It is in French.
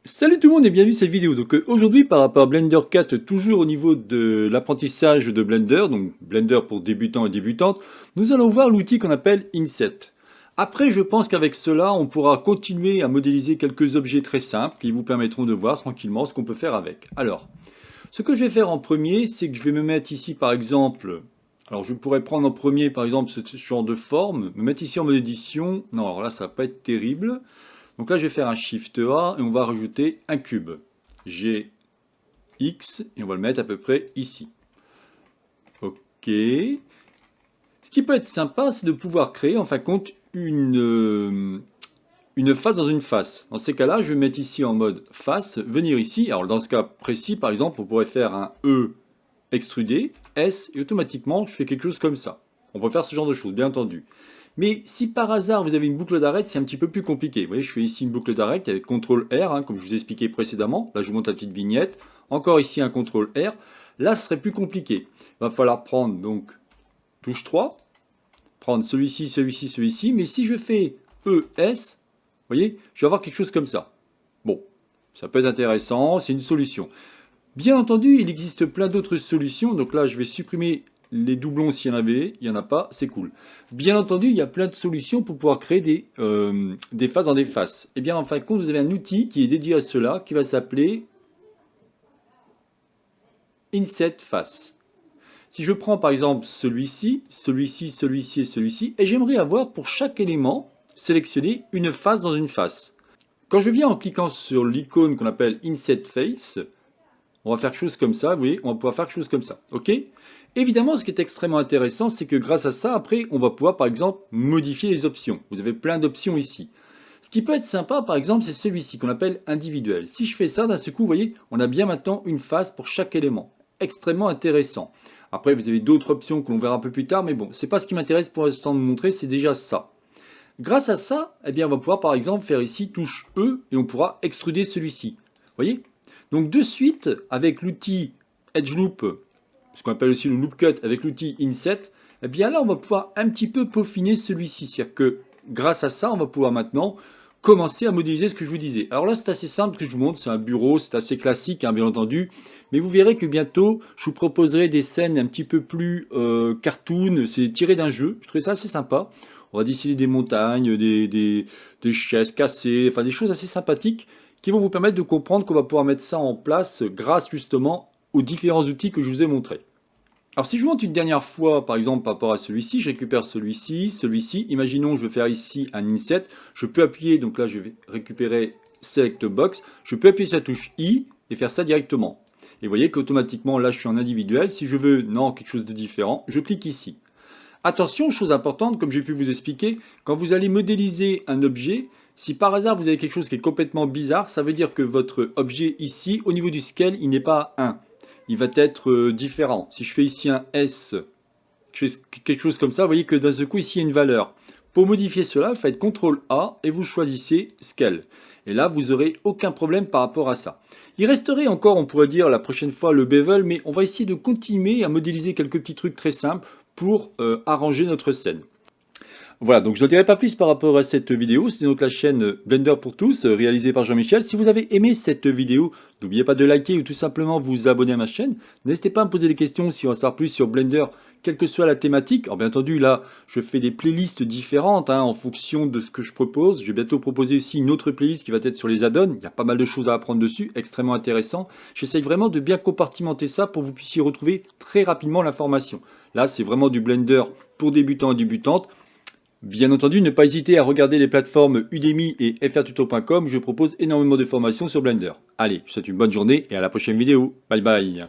Salut tout le monde et bienvenue dans cette vidéo. Donc aujourd'hui par rapport à Blender 4, toujours au niveau de l'apprentissage de Blender, donc Blender pour débutants et débutantes, nous allons voir l'outil qu'on appelle Inset. Après je pense qu'avec cela on pourra continuer à modéliser quelques objets très simples qui vous permettront de voir tranquillement ce qu'on peut faire avec. Alors, ce que je vais faire en premier, c'est que je vais me mettre ici par exemple, alors je pourrais prendre en premier par exemple ce genre de forme, me mettre ici en mode édition, non alors là ça va pas être terrible. Donc là, je vais faire un Shift A et on va rajouter un cube. G, X, et on va le mettre à peu près ici. OK. Ce qui peut être sympa, c'est de pouvoir créer, en fin de compte, une face dans une face. Dans ces cas-là, je vais mettre ici en mode face, venir ici. Alors dans ce cas précis, par exemple, on pourrait faire un E extrudé, S, et automatiquement, je fais quelque chose comme ça. On peut faire ce genre de choses, bien entendu. Mais si par hasard vous avez une boucle d'arrêt, c'est un petit peu plus compliqué. Vous voyez, je fais ici une boucle d'arrêt avec CTRL R, hein, comme je vous ai expliqué précédemment. Là, je vous montre la petite vignette. Encore ici un CTRL R. Là, ce serait plus compliqué. Il va falloir prendre donc touche 3, prendre celui-ci, celui-ci, celui-ci. Mais si je fais ES, vous voyez, je vais avoir quelque chose comme ça. Bon, ça peut être intéressant, c'est une solution. Bien entendu, il existe plein d'autres solutions. Donc là, je vais supprimer les doublons s'il y en avait. Il n'y en a pas, c'est cool. Bien entendu, il y a plein de solutions pour pouvoir créer des faces dans des faces. Et bien, en fin de compte, vous avez un outil qui est dédié à cela, qui va s'appeler Inset Face. Si je prends par exemple celui-ci, celui-ci, celui-ci et celui-ci, et j'aimerais avoir pour chaque élément sélectionné une face dans une face. Quand je viens en cliquant sur l'icône qu'on appelle Inset Face, on va faire quelque chose comme ça, vous voyez, on va pouvoir faire quelque chose comme ça, ok? Évidemment, ce qui est extrêmement intéressant, c'est que grâce à ça, après, on va pouvoir, par exemple, modifier les options. Vous avez plein d'options ici. Ce qui peut être sympa, par exemple, c'est celui-ci qu'on appelle individuel. Si je fais ça, d'un seul coup, vous voyez, on a bien maintenant une face pour chaque élément. Extrêmement intéressant. Après, vous avez d'autres options que l'on verra un peu plus tard, mais bon, c'est pas ce qui m'intéresse pour l'instant de vous montrer, c'est déjà ça. Grâce à ça, eh bien, on va pouvoir, par exemple, faire ici touche E et on pourra extruder celui-ci. Vous voyez? Donc de suite, avec l'outil Edge Loop, ce qu'on appelle aussi le Loop Cut, avec l'outil Inset, eh bien là, on va pouvoir un petit peu peaufiner celui-ci. C'est-à-dire que grâce à ça, on va pouvoir maintenant commencer à modéliser ce que je vous disais. Alors là, c'est assez simple que je vous montre. C'est un bureau, c'est assez classique, hein, bien entendu. Mais vous verrez que bientôt, je vous proposerai des scènes un petit peu plus cartoon. C'est tiré d'un jeu. Je trouvais ça assez sympa. On va dessiner des montagnes, des chaises cassées, enfin des choses assez sympathiques qui vont vous permettre de comprendre qu'on va pouvoir mettre ça en place grâce justement aux différents outils que je vous ai montrés. Alors si je vous montre une dernière fois, par exemple par rapport à celui-ci, je récupère celui-ci, celui-ci. Imaginons je veux faire ici un inset. Je peux appuyer, donc là je vais récupérer Select Box. Je peux appuyer sur la touche I et faire ça directement. Et vous voyez qu'automatiquement là je suis en individuel. Si je veux non quelque chose de différent, je clique ici. Attention, chose importante, comme j'ai pu vous expliquer, quand vous allez modéliser un objet, si par hasard vous avez quelque chose qui est complètement bizarre, ça veut dire que votre objet ici, au niveau du scale, il n'est pas 1. Il va être différent. Si je fais ici un S, quelque chose comme ça, vous voyez que d'un seul coup ici il y a une valeur. Pour modifier cela, faites CTRL A et vous choisissez Scale. Et là, vous n'aurez aucun problème par rapport à ça. Il resterait encore, on pourrait dire la prochaine fois, le bevel, mais on va essayer de continuer à modéliser quelques petits trucs très simples pour arranger notre scène. Voilà, donc je n'en dirai pas plus par rapport à cette vidéo. C'est donc la chaîne Blender pour tous, réalisée par Jean-Michel. Si vous avez aimé cette vidéo, n'oubliez pas de liker ou tout simplement vous abonner à ma chaîne. N'hésitez pas à me poser des questions si on veut savoir plus sur Blender, quelle que soit la thématique. Alors bien entendu, là, je fais des playlists différentes hein, en fonction de ce que je propose. Je vais bientôt proposer aussi une autre playlist qui va être sur les add-ons. Il y a pas mal de choses à apprendre dessus, extrêmement intéressant. J'essaye vraiment de bien compartimenter ça pour que vous puissiez retrouver très rapidement l'information. Là, c'est vraiment du Blender pour débutants et débutantes. Bien entendu, ne pas hésiter à regarder les plateformes Udemy et frtuto.com. Je propose énormément de formations sur Blender. Allez, je vous souhaite une bonne journée et à la prochaine vidéo. Bye bye.